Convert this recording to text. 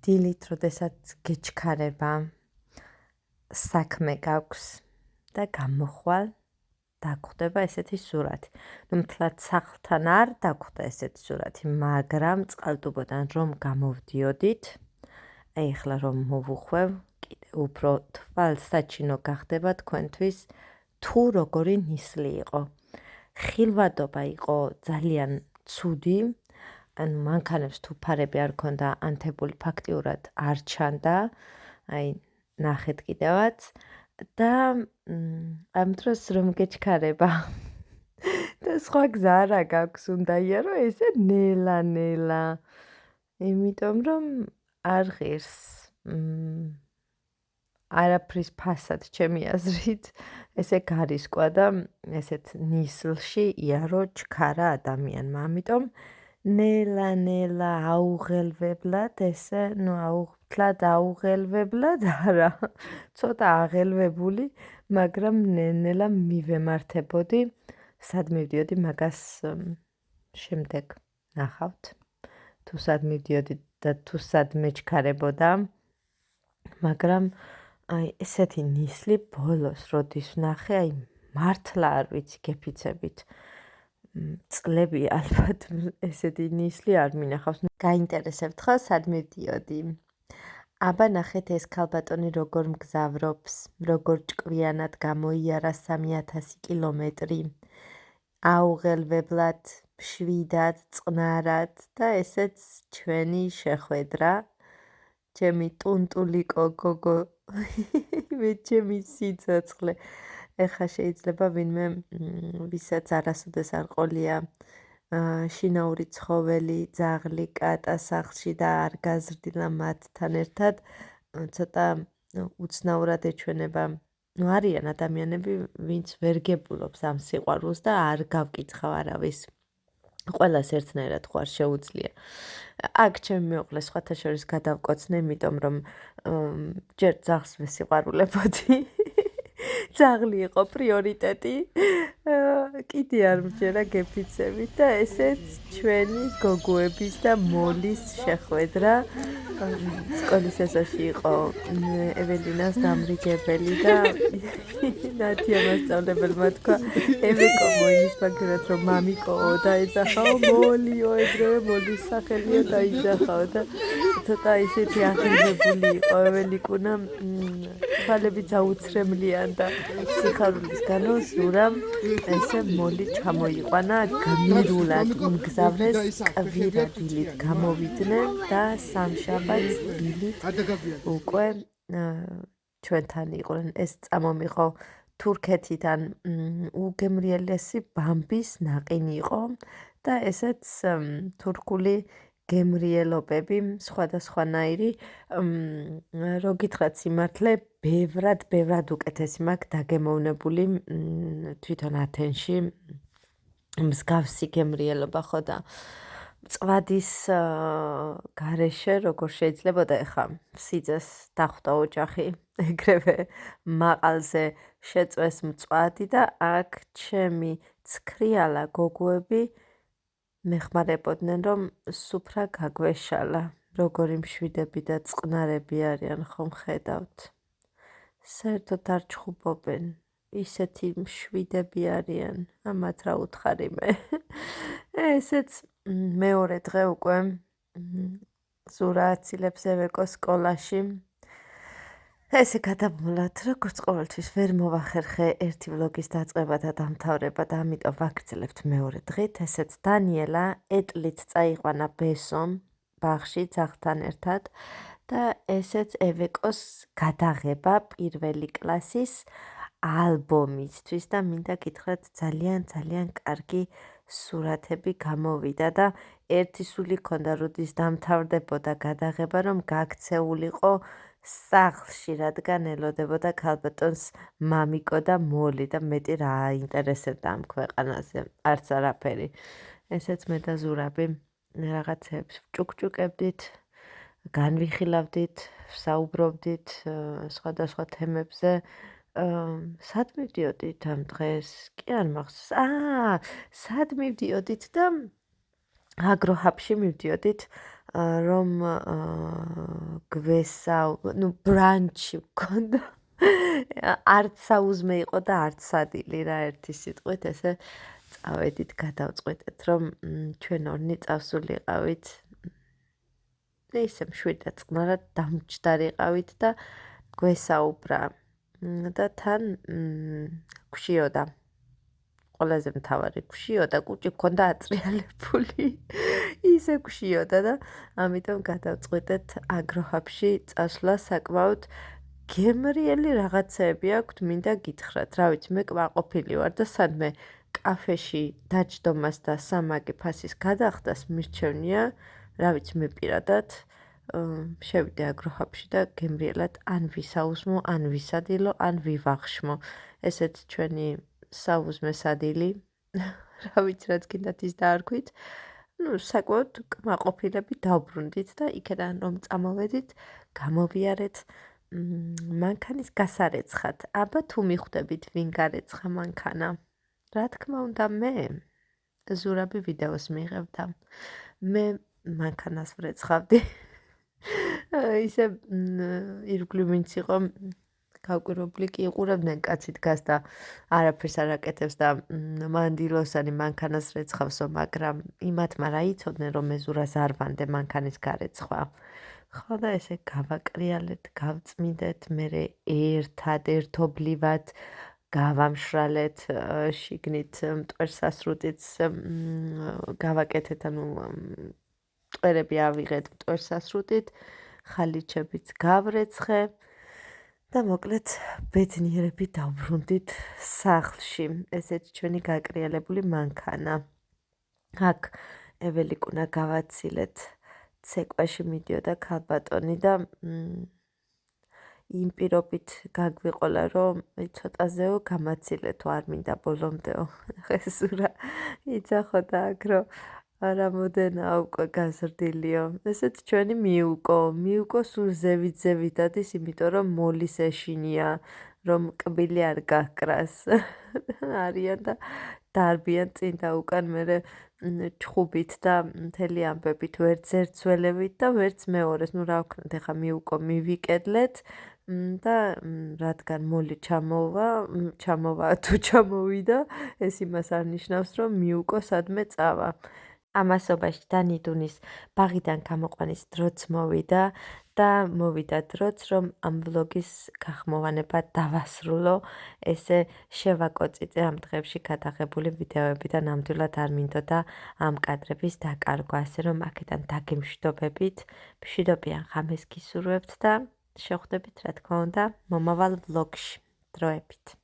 დილით, როდესაც გეჩქარება, საქმე გაქვს და გამოხვალ, დაგხვდება ესეთი სურათი. მთლად სახლთან არ დაგხვდა ესეთი სურათი, მაგრამ წყალტუბოდან რომ გამოვდიოდით, აი ახლა რომ მოვუხვევ, კიდე უფრო თვალსაჩინო გახდება თქვენთვის თუ როგორი ნისლი იყო. ხილვადობა იყო ძალიან ცუდი, ანუ მანქანებს თუ ფარები არ ქონდა, ანთებული ფაქტიურად არ ჩანდა, აი ნახეთ კიდევაც და ამ დროს რომ გეჩქარება და სხვა გზა არა გაქვს, უნდა იარო ესე ნელა-ნელა, იმიტომ რომ არ ღირს არაფრის ფასად ჩემი აზრით, ესე გარისკვა და ესეთ ნისლში იარო ჩქარა ადამიანმა, ამიტომ ნელა-ნელა აუღელვებლად ესე, თლად აუღელვებლად არა, ცოტა აღელვებული, მაგრამ ნელა მივემართებოდი, სად მივდიოდი მაგას შემდეგ ნახავთ, თუ სად მივდიოდი და თუ სად მეჩქარებოდა, მაგრამ აი ესეთი ნისლი ბოლოს როდის ვნახე, აი მართლა არ ვიცი გეფიცებით. წლები ალბათ ესეთი ნისლი არ მინახავს. გაინტერესებთ ხო სად მივდიოდი? აბა ნახეთ ეს ქალბატონი როგორ მგზავრობს, როგორ ჭკვიანად გამოიარა 3000 კილომეტრი. აუღელვებლად, მშვიდად, წყნარად და ესეც ჩვენი შეხვედრა. ჩემი ტუნტულიკო გოგო, მე ჩემი სიცოცხლე. ეხლა შეიძლება ვინმე ვისაც არასოდეს არ ყოლია შინაური ცხოველი, ძაღლი, კატა სახლში და არ გაზრდილა მათთან ერთად, ცოტა უცნაურად ეჩვენება. არიან ადამიანები, ვინც ვერ გებულობს ამ სიყვარულს და არ გავკითხავ არავის. ყველას ერთნაირად ხო არ შეუძლია. აქ ჩემი მეუღლე სხვათა შორის გადავკოცნე, იმიტომ რომ ჯერ ძაღლს ვესიყვარულებოდი. ძაღლი იყო პრიორიტეტი. კიდე არ მჯერა გეფიცებით და ესეც ჩვენი გოგოების და მოლის შეხვედრა. სკოლის ეზოში იყო ეველინას დამრიგებელი და ნათია მასწავლებელმა თქვა, ევეკო მოინის მაგერად რომ მამიკოო და ეძახაო მოლიო, ეგრევე მოლის სახელიო დაიძახაო და ცოტა ისეთი აღელვებული იყო ეველიკუნა, თვალები ძაუცრემლიან და სიხარულის განო ზურამ ესე მოლი ჩამოიყვანა, გმირულად იმგზავრეს კვირა დილით გამოვიდნენ და სამშაბათს დილით უკვე ჩვენთან იყვნენ. ეს წამომიყო თურქეთიდან უგემრიელესი ბამბის ნაყინი იყო და ესეც თურქული გემრიელობები სხვადასხვანაირი, რო გითხრათ სიმართლე, ბევრად უკეთესი მაქვს დაგემოვნებული თვითონ ათენში მსგავსი გემრიელობა ხო და წვადის გარეშე როგორ შეიძლებოდა ეხა სიძეს დახვდა ოჯახი, ეგრევე მაყალზე შეწვეს მწვადი და აქ ჩემი ცქრიალა გოგოები მეხმარებოდნენ რომ სუფრა გაგვეშალა, როგორი მშვიდები და წყნარები არიან ხომ ხედავთ. საერთოდ არ ჩხუბობენ, ისეთი მშვიდები არიან, ამათ რა უთხარი მე. ესეც მეორე დღე უკვე ზურა აცილებს ევეკოს სკოლაში. ესე გადამვლად, როგორც ყოველთვის ვერ მოვახერხე ერთი ვლოგის დაწყება და დამთავრება და ამიტომ ვაგრძელებთ მეორე დღით. ესეც დანიელა ეტლით წაიყვანა ბესომ ბაღში ძაღლთან ერთად და ესეც ევეკოს გადაღება პირველი კლასის ალბომისთვის და მინდა გითხრათ ძალიან კარგი სურათები გამოვიდა და ერთი სული ქონდა როდის დამთავრდებოდა გადაღება რომ გაქცეულიყო სახლში, რადგან ელოდებოდა ქალბატონს მამიკო და მოლი და მეტი რა აინტერესებდა ამ ქვეყანაზე, არც არაფერი. ესეც მე და ზურაბი რაღაცებს ვჭუკჭუკებდით, განვიხილავდით, ვსაუბრობდით სხვადასხვა თემებზე. სად მივდიოდით ამ დღეს? კი არ მახსოვს. სად მივდიოდით და აგროჰაბში მივდიოდით რომ ბრანჩი მქონდა. არც საუზმე იყო და არც სადილი რა ერთი სიტყვით ესე წავედით გადავწყვეტეთ რომ ჩვენ ორნი წავსულიყავით ისე მშვიდად წყნარად დამჯდარიყავით და გვესაუბრა და თან გვშიოდა ყველაზე მთავარი გვშიოდა კუჭი მქონდა აწრიალებული ისე გვშიოდა და ამიტომ გადავწყვეტეთ აგროჰაბში წასვლა საკმაოდ გემრიელი რაღაცეები აქვთ მინდა გითხრათ რა ვიცი მე კმაყოფილი ვარ და სადმე კაფეში დაჯდომას და სამაგი ფასის გადახდას მირჩევნია რა ვიცი მე პირადად შევიდე აგროჰაბში და გემრიელად ან ვისაუზმო ან ვისადილო ან ვივახშმო ესეც ჩვენი საუზმე სადილი რა ვიცი რაც გინდათ ის დაარქვით საკმაოდ კმაყოფილები დავბრუნდით და იქიდან რომ წამოვედით გამოვიარეთ მანქანის გასარეცხად აბა თუ მიხვდებით ვინ გარეცხა მანქანა რა თქმა უნდა მე ზურაბი ვიდეოს მიღებდა მე მანქანას ვრეცხავდი ისე ირგვლივ ვინც იყო გავკვირვებული კი იყურებდნენ კაცი დგას და არაფერს არ აკეთებს და მანდილოსანი მანქანას რეცხავსო მაგრამ იმათმა რა იცოდნენ რომ მე ზურას არ ვანდე მანქანის გარეცხვა ხო და ესე გავაკრიალეთ გავწმინდეთ მე ერთობლივად გავამშრალეთ შიგნით მტვერსასრუტიც გავაკეთეთ ანუ მტვერები ავიღეთ მტვერსასრუტით ხალიჩებიც გავრეცხე და მოკლედ ბედნიერები დავბრუნდით სახლში ესეც ჩვენი გაკრიალებული მანქანა აქ ეველიკუნა გავაცილეთ ცეკვაში მიდიოდა ქალბატონი და იმ პირობით გაგვიყოლა რომ ცოტაზეო გამაცილეთო არ მინდა ბოლომდეო ხესურა იცახოდა აქ რომ რამოდენაა უკვე გაზრდილიო ესეც ჩვენი მიუკო სულ ზევით დადის იმიტომ რომ მოლის ეშინია რომ კბილი არ გაკრას არიან და დარბიან წინ და უკან მერე ჩხუბით და მთელი ამბებით ვერც ერთს ველევით და ვერც მეორეს ნუ რა ვქნათ ეხა მიუკო მივიკედლეთ და რადგან მოლი ჩამოვა თუ ჩამოვიდა ეს იმას არ ნიშნავს რომ მიუკო სადმე წავა ამასობაში დანიდუნის ბაღიდან გამოყვანის დროც მოვიდა და მოვიდა დროც რომ ამ ვლოგის გახმოვანება დავასრულო ესე შევაკოწიწე ამ დღეებში გადაღებული ვიდეოები და ნამდვილად არ მინდოდა ამ კადრების დაკარგვა ასე რომ აქედან დაგემშვიდობებით მშვიდობიან ღამეს გისურვებთ და შევხვდებით რა თქმა უნდა მომავალ ვლოგში დროებით